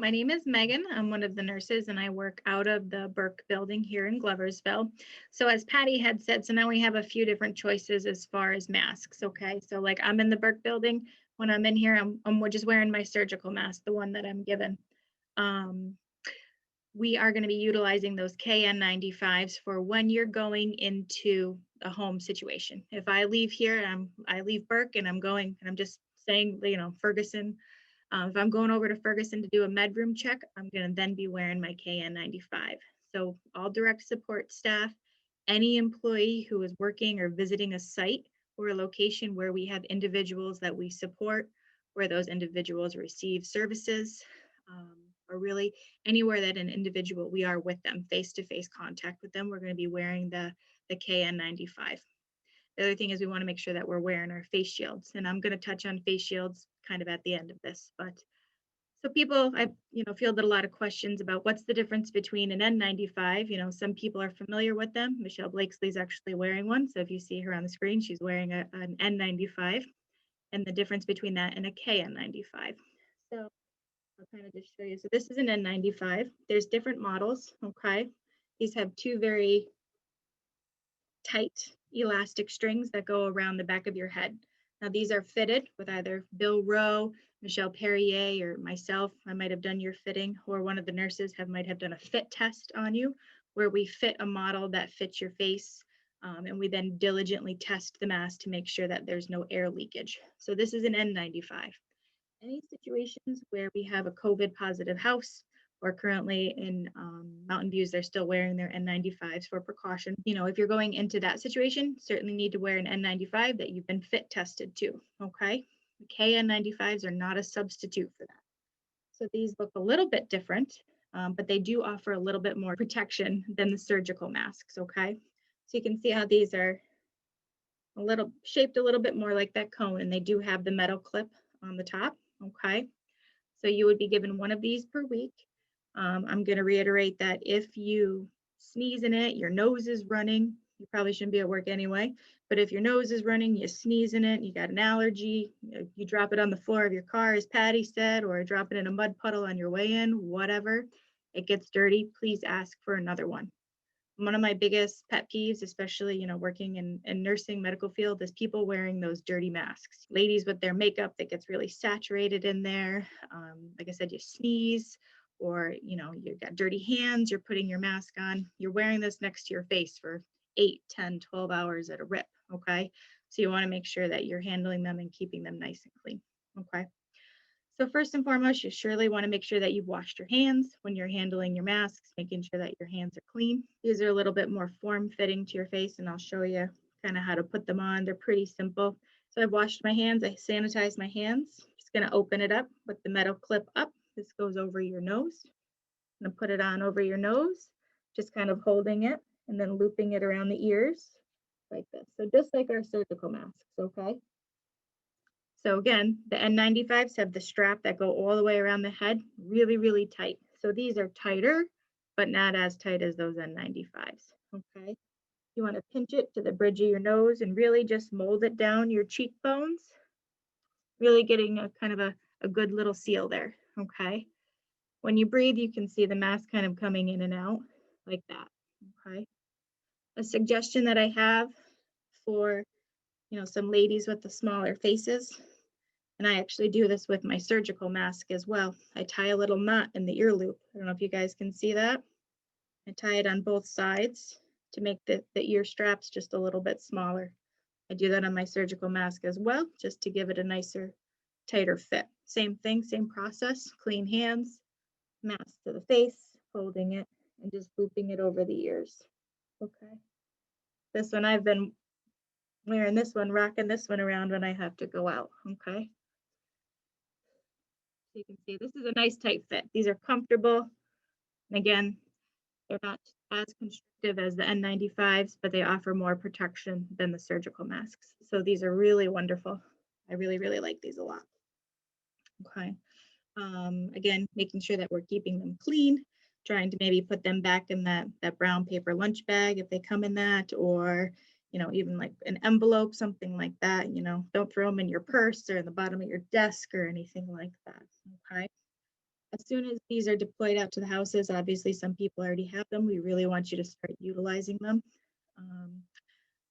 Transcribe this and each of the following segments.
my name is Megan. I'm one of the nurses and I work out of the Burke building here in Gloversville. So as Patty had said, so now we have a few different choices as far as masks, okay? So like I'm in the Burke building. When I'm in here, I'm just wearing my surgical mask, the one that I'm given. We are going to be utilizing those KN95s for when you're going into a home situation. If I leave here, I leave Burke and I'm going, and I'm just saying, Ferguson. If I'm going over to Ferguson to do a med room check, I'm going to then be wearing my KN95. So all direct support staff, any employee who is working or visiting a site or a location where we have individuals that we support, where those individuals receive services, or really anywhere that an individual, we are with them, face-to-face contact with them, we're going to be wearing the KN95. The other thing is we want to make sure that we're wearing our face shields, and I'm going to touch on face shields kind of at the end of this. But so people, I fielded a lot of questions about what's the difference between an N95. Some people are familiar with them. Michelle Blakesley's actually wearing one, so if you see her on the screen, she's wearing an N95, and the difference between that and a KN95. So I'll kind of just show you. So this is an N95. There's different models, okay? These have two very tight elastic strings that go around the back of your head. Now these are fitted with either Bill Rowe, Michelle Perrier, or myself. I might have done your fitting, or one of the nurses might have done a fit test on you, where we fit a model that fits your face, and we then diligently test the mask to make sure that there's no air leakage. So this is an N95. Any situations where we have a COVID positive house, or currently in Mountain Views, they're still wearing their N95s for precaution. If you're going into that situation, certainly need to wear an N95 that you've been fit tested to, okay? The KN95s are not a substitute for that. So these look a little bit different, but they do offer a little bit more protection than the surgical masks, okay? So you can see how these are shaped a little bit more like that cone, and they do have the metal clip on the top, okay? So you would be given one of these per week. I'm going to reiterate that if you sneeze in it, your nose is running, you probably shouldn't be at work anyway, but if your nose is running, you sneeze in it, you got an allergy, you drop it on the floor of your car, as Patty said, or drop it in a mud puddle on your way in, whatever, it gets dirty, please ask for another one. One of my biggest pet peeves, especially, working in nursing medical field, is people wearing those dirty masks. Ladies with their makeup that gets really saturated in there. Like I said, you sneeze, or, you've got dirty hands, you're putting your mask on, you're wearing this next to your face for 8, 10, 12 hours at a rip, okay? So you wanna make sure that you're handling them and keeping them nice and clean, okay? So first and foremost, you surely want to make sure that you've washed your hands when you're handling your masks, making sure that your hands are clean. These are a little bit more form-fitting to your face, and I'll show you kind of how to put them on. They're pretty simple. So I've washed my hands, I sanitized my hands. Just going to open it up with the metal clip up. This goes over your nose. I'm going to put it on over your nose, just kind of holding it and then looping it around the ears like this. So just like our surgical masks, okay? So again, the N95s have the strap that go all the way around the head, really, really tight. So these are tighter, but not as tight as those N95s, okay? You want to pinch it to the bridge of your nose and really just mold it down your cheekbones, really getting a kind of a good little seal there, okay? When you breathe, you can see the mask kind of coming in and out like that, okay? A suggestion that I have for, some ladies with the smaller faces, and I actually do this with my surgical mask as well. I tie a little knot in the ear loop. I don't know if you guys can see that. I tie it on both sides to make the ear straps just a little bit smaller. I do that on my surgical mask as well, just to give it a nicer, tighter fit. Same thing, same process, clean hands, mask to the face, holding it, and just looping it over the ears. Okay. This one, I've been wearing this one, rocking this one around when I have to go out, okay? So you can see this is a nice tight fit. These are comfortable. And again, they're not as constrictive as the N95s, but they offer more protection than the surgical masks. So these are really wonderful. I really, really like these a lot. Okay. Again, making sure that we're keeping them clean, trying to maybe put them back in that brown paper lunch bag if they come in that, or even like an envelope, something like that. Don't throw them in your purse or in the bottom of your desk or anything like that. Okay. As soon as these are deployed out to the houses, obviously some people already have them. We really want you to start utilizing them. Um,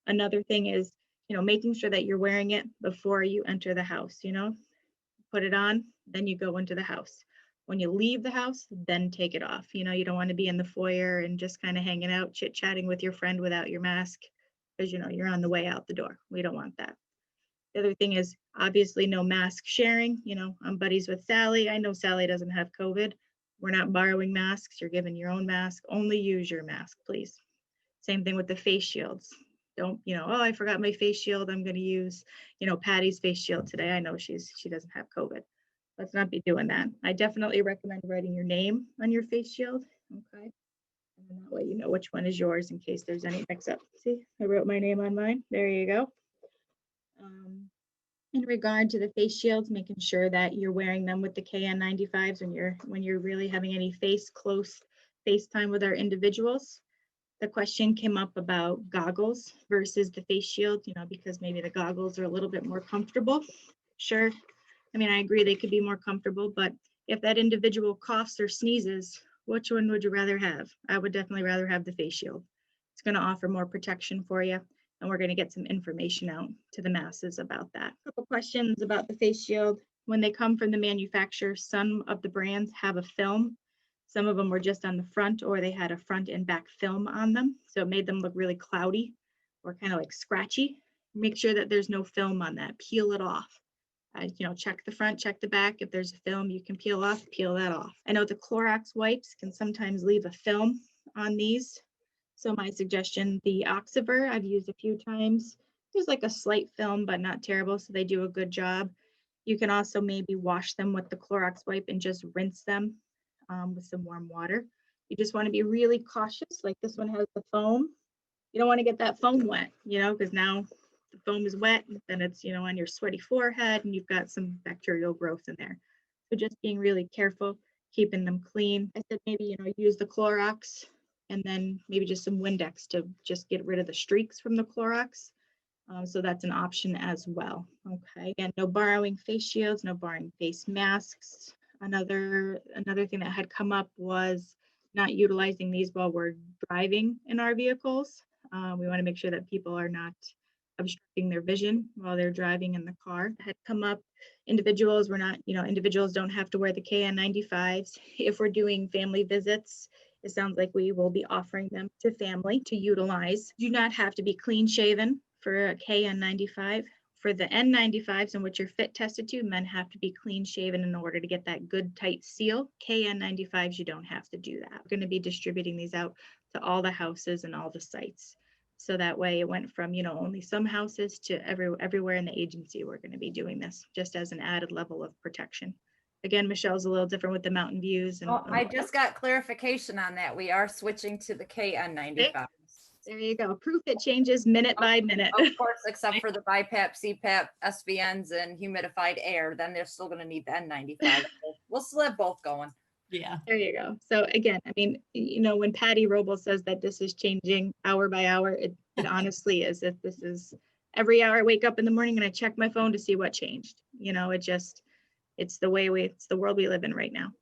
Another thing is, making sure that you're wearing it before you enter the house, put it on, then you go into the house. When you leave the house, then take it off. You don't want to be in the foyer and just kind of hanging out, chit chatting with your friend without your mask because, you're on the way out the door. We don't want that. The other thing is obviously no mask sharing. I'm buddies with Sally. I know Sally doesn't have COVID. We're not borrowing masks. You're given your own mask. Only use your mask, please. Same thing with the face shields. Don't, oh, I forgot my face shield. I'm going to use, Patty's face shield today. I know she doesn't have COVID. Let's not be doing that. I definitely recommend writing your name on your face shield. Okay. And then that way you know which one is yours in case there's any mix up. See, I wrote my name on mine. There you go. In regard to the face shields, making sure that you're wearing them with the KN95s when you're really having any close face time with our individuals. The question came up about goggles versus the face shield, because maybe the goggles are a little bit more comfortable. Sure. I mean, I agree they could be more comfortable, but if that individual coughs or sneezes, which one would you rather have? I would definitely rather have the face shield. It's going to offer more protection for you, and we're going to get some information out to the masses about that. A couple questions about the face shield. When they come from the manufacturer, some of the brands have a film. Some of them were just on the front, or they had a front and back film on them. So it made them look really cloudy or kind of like scratchy. Make sure that there's no film on that. Peel it off. Check the front, check the back. If there's a film you can peel off, peel that off. I know the Clorox wipes can sometimes leave a film on these. So my suggestion, the Oxiver, I've used a few times. There's like a slight film, but not terrible. So they do a good job. You can also maybe wash them with the Clorox wipe and just rinse them with some warm water. You just want to be really cautious. Like this one has the foam. You don't want to get that foam wet, because now the foam is wet, then it's, on your sweaty forehead and you've got some bacterial growth in there. So just being really careful, keeping them clean. I said maybe, use the Clorox and then maybe just some Windex to just get rid of the streaks from the Clorox. So that's an option as well. Okay, again, no borrowing face shields, no borrowing face masks. Another thing that had come up was not utilizing these while we're driving in our vehicles. We want to make sure that people are not obstructing their vision while they're driving in the car. Had come up, individuals don't have to wear the KN95s. If we're doing family visits, it sounds like we will be offering them to family to utilize. Do not have to be clean shaven for a KN95. For the N95s in which you're fit tested to, men have to be clean shaven in order to get that good tight seal. KN95s, you don't have to do that. We're going to be distributing these out to all the houses and all the sites. So that way it went from, only some houses to everywhere in the agency. We're going to be doing this just as an added level of protection. Again, Michelle's a little different with the mountain views. And I just got clarification on that. We are switching to the KN95. There you go. Proof it changes minute by minute. Of course, except for the BiPAP, CPAP, SVNs, and humidified air. Then they're still going to need the N95. We'll still have both going. Yeah. There you go. So again, I mean, when Patty Roble says that this is changing hour by hour, it honestly is. If this is every hour I wake up in the morning and I check my phone to see what changed. It's the world we live in right now.